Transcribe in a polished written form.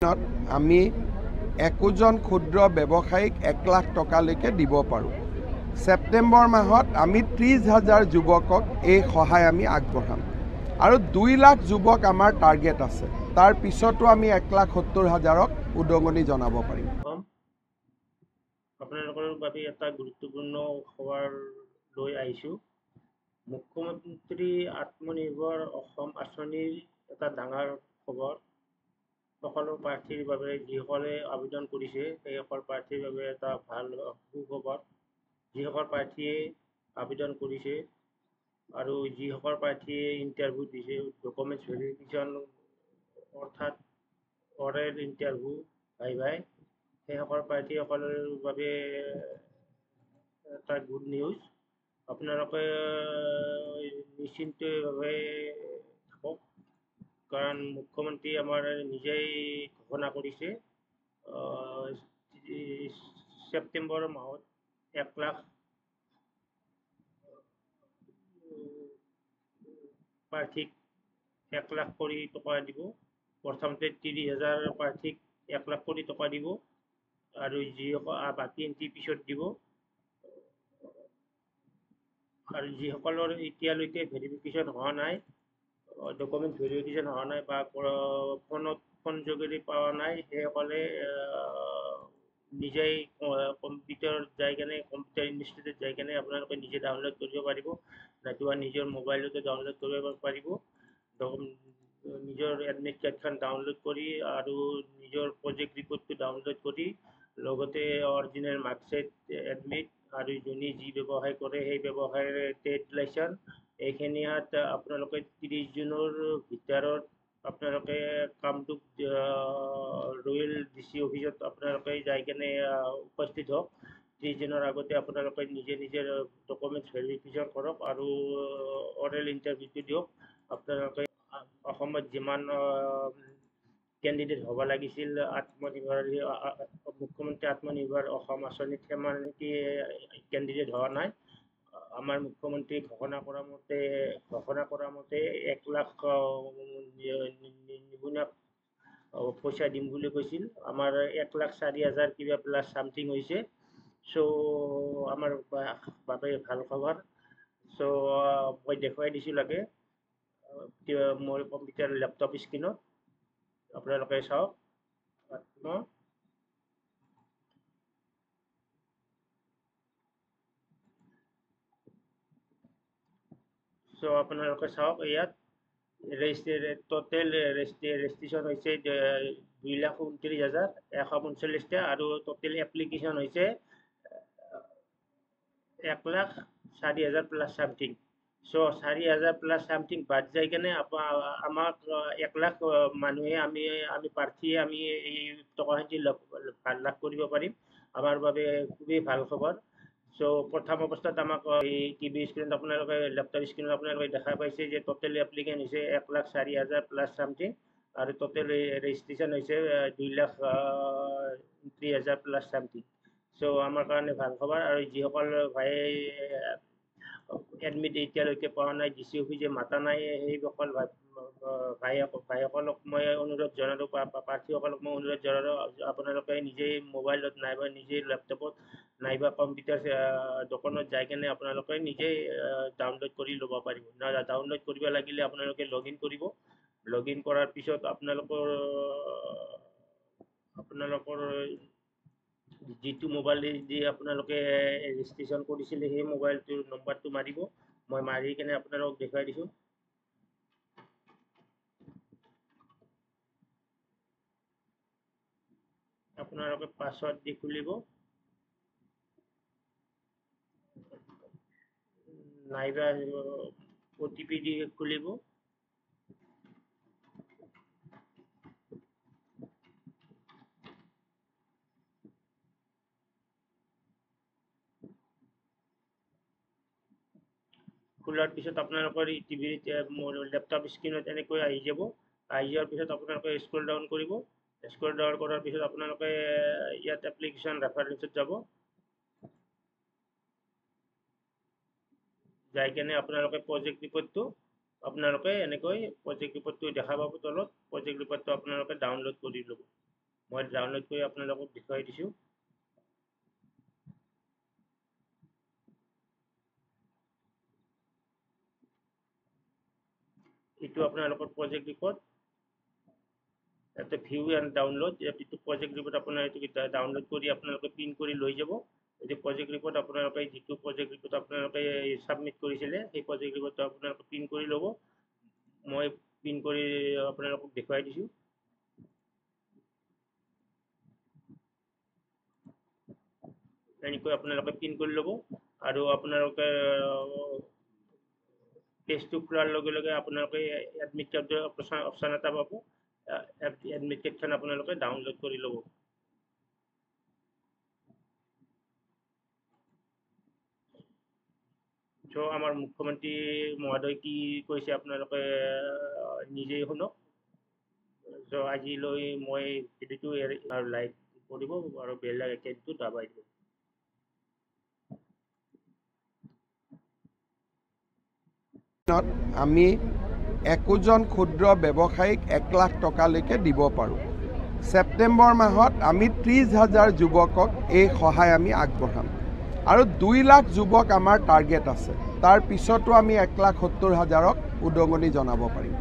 আমি 21জন ক্ষুদ্ৰ ব্যৱসায়ীক 1 লাখ টকালৈকে দিব পাৰোঁ। ছেপ্টেম্বৰ মাহত আমি 30,000 যুৱকক এই সহায় আমি আগবঢ়াম আৰু 2 লাখ যুৱক আমাৰ টাৰ্গেট আছে। তাৰ পিছতো আমি 1,70,000ক উদগনি জনাব পাৰিম। আপোনালোকৰ বাবে এটা গুৰুত্বপূৰ্ণ খবৰ লৈ আহিছোঁ। মুখ্যমন্ত্ৰী আত্মনিৰ্ভৰ অসম আঁচনিৰ এটা ডাঙৰ খবৰ। সকলো প্ৰাৰ্থীৰ বাবে যিসকলে আবেদন কৰিছে সেইসকল প্ৰাৰ্থীৰ বাবে এটা ভাল সুখবৰ। যিসকল প্ৰাৰ্থীয়ে আবেদন কৰিছে আৰু যিসকল প্ৰাৰ্থীয়ে ইণ্টাৰভিউ দিছে, ডকুমেণ্টছ ভেৰিফিকেশ্যন অৰ্থাৎ অৰেল ইণ্টাৰভিউ ভাই সেইসকল প্ৰাৰ্থীসকলৰ বাবে এটা গুড নিউজ। আপোনালোকে নিশ্চিন্তভাৱে থাকক, কাৰণ মুখ্যমন্ত্ৰী আমাৰ নিজেই ঘোষণা কৰিছে ছেপ্টেম্বৰ মাহত 1 লাখ প্ৰাৰ্থীক 1 লাখ কোটি টকা দিব। প্ৰথমতে 30,000 প্ৰাৰ্থীক 1 লাখ কোটি টকা দিব আৰু বাকী পিছত দিব। আৰু যিসকলৰ এতিয়ালৈকে ভেৰিফিকেশ্যন হোৱা নাই, ডকুমেণ্ট ভেৰিফিকেশ্যন হোৱা নাই বা ফোন যোগেদি পোৱা নাই, সেইসকলে নিজেই কম্পিউটাৰত যাই কেনে কম্পিউটাৰ ইনষ্টিটিউটত যাই কেনে আপোনালোকে নিজে ডাউনলোড কৰিব পাৰিব, নাইবা নিজৰ মোবাইলতে ডাউনলোড কৰিব পাৰিব। নিজৰ এডমিট কাৰ্ডখন ডাউনলোড কৰি আৰু নিজৰ প্ৰজেক্ট ৰিপৰ্টটো ডাউনলোড কৰি লগতে অৰিজিনেল মাৰ্কশ্বিট, এডমিট আৰু যোনে যি ব্যৱসায় কৰে সেই ব্যৱসায়ৰ ট্ৰেড লাইচেন্স এইখিনিত আপোনালোকে 30 জুনৰ ভিতৰত আপোনালোকে কামটো ৰয়েল DC অফিচত আপোনালোকে যাই কেনে উপস্থিত হওক। 30 জুনৰ আগতে আপোনালোকে নিজে ডকুমেণ্টছ ভেৰিফিকেশ্যন কৰক আৰু অৰেল ইণ্টাৰভিউটো দিয়ক। আপোনালোকে অসমত যিমান কেণ্ডিডেট হ'ব লাগিছিল মুখ্যমন্ত্ৰী আত্মনিৰ্ভৰ অসম আঁচনিত সিমান কেণ্ডিডেট হোৱা নাই। আমাৰ মুখ্যমন্ত্ৰী ঘোষণা কৰা মতে 1 লাখ নিবনুৱা পইচা দিম বুলি কৈছিল। আমাৰ 1,04,000 কিবা প্লাছ চামথিং হৈছে। চ' আমাৰ বাবে ভাল খবৰ। চ' মই দেখুৱাই দিছোঁ লাগে মোৰ কম্পিউটাৰ লেপটপ স্ক্ৰীণত, আপোনালোকে চাওক। চ' আপোনালোকে চাওক, ইয়াত টোটেল ৰেজিষ্ট্ৰেশ্যন হৈছে 2,29,145টা আৰু টোটেল এপ্লিকেশ্যন হৈছে 1,04,000 প্লাছ চামথিং। চ' 4,000 প্লাছ চামথিং বাদ যাই কেনে আমাক 1 লাখ মানুহে আমি প্ৰাৰ্থীয়ে আমি এই টকাখিনি লাভ কৰিব পাৰিম। আমাৰ বাবে খুবেই ভাল খবৰ। চ' প্ৰথম অৱস্থাত আমাক এই টিভি স্ক্ৰীণত আপোনালোকে লেপটপ স্ক্ৰীণত আপোনালোকে দেখা পাইছে যে টোটেল এপ্লিকেণ্ট হৈছে 1,04,000 প্লাছ চামথিং আৰু টোটেল ৰেজিষ্ট্ৰেশ্যন হৈছে 2,29,000 প্লাছ চামথিং। চ' আমাৰ কাৰণে ভাল খবৰ। আৰু যিসকল এডমিট এতিয়ালৈকে পোৱা নাই, DC অফিচে মাতা নাই, সেইসকল ভাইসকলক মই অনুৰোধ জনালোঁ, প্ৰাৰ্থীসকলক মই অনুৰোধ জনালোঁ, আপোনালোকে নিজেই মোবাইলত নাইবা নিজেই লেপটপত নাইবা কম্পিউটাৰ দোকানত যাই কেনে আপোনালোকে নিজেই ডাউনলোড কৰি ল'ব পাৰিব। ডাউনলোড কৰিব লাগিলে আপোনালোকে লগ ইন কৰিব। লগ ইন কৰাৰ পিছত আপোনালোকৰ যিটো মোবাইল দি আপোনালোকে ৰেজিষ্ট্ৰেশ্যন কৰিছিলে সেই মোবাইলটোৰ নম্বৰটো মাৰিব। মই মাৰি কেনে আপোনালোকক দেখুৱাই দিছোঁ। আপোনালোকে পাছৱৰ্ড দি খুলিব, নাইবা OTP দি খুলিব। খোলাৰ পিছত আপোনালোকৰ মোৰ লেপটপ স্ক্ৰীণত এনেকৈ আহি যাব। আহি যোৱাৰ পিছত আপোনালোকে স্ক্ৰল ডাউন কৰিব। স্ক্ৰল ডাউন কৰাৰ পিছত আপোনালোকে ইয়াত এপ্লিকেশ্যন ৰেফাৰেন্সত যাব। যাই কেনে আপোনালোকে প্ৰজেক্ট ৰিপৰ্টটো আপোনালোকে এনেকৈ প্ৰজেক্ট ৰিপৰ্টটো দেখা পাব তলত। প্ৰজেক্ট ৰিপৰ্টটো আপোনালোকে ডাউনলোড কৰি ল'ব। মই ডাউনলোড কৰি আপোনালোকক দেখুৱাই দিছোঁ। এইটো আপোনালোকৰ প্ৰজেক্ট ৰিপৰ্ট। ইয়াতে ভিউ এণ্ড ডাউনলোড, এইটো প্ৰজেক্ট ৰিপৰ্ট আপোনাৰ এইটো ডাউনলোড কৰি আপোনালোকে প্ৰিণ্ট কৰি লৈ যাব। এইটো প্ৰজেক্ট ৰিপৰ্ট আপোনালোকে যিটো প্ৰজেক্ট ৰিপৰ্ট আপোনালোকে ছাবমিট কৰিছিলে সেই প্ৰজেক্ট ৰিপৰ্টটো আপোনালোকে প্ৰিণ্ট কৰি ল'ব। মই প্ৰিণ্ট কৰি আপোনালোকক দেখুৱাই দিছোঁ। এনেকৈ আপোনালোকে প্ৰিণ্ট কৰি ল'ব আৰু আপোনালোকে পেজটো খোলাৰ লগে লগে আপোনালোকে এডমিট কাৰ্ডৰ অপশ্যন এটা পাব। এডমিট কাৰ্ডখন আপোনালোকে ডাউনলোড কৰি ল'ব। চ' আমাৰ মুখ্যমন্ত্ৰী মহোদয় কি কৈছে আপোনালোকে নিজেই শুনক। চ' আজিলৈ মই ভিডিঅ'টো আৰু লাইক কৰিব আৰু বেল আইকনটো দাবাই দিব। আমি একোজন ক্ষুদ্ৰ ব্যৱসায়ীক 1 লাখ টকালৈকে দিব পাৰোঁ। ছেপ্টেম্বৰ মাহত আমি 30,000 যুৱকক এই সহায় আমি আগবঢ়াম আৰু 2 লাখ যুৱক আমাৰ টাৰ্গেট আছে। তাৰ পিছতো আমি 1,70,000ক উদগনি জনাব পাৰিম।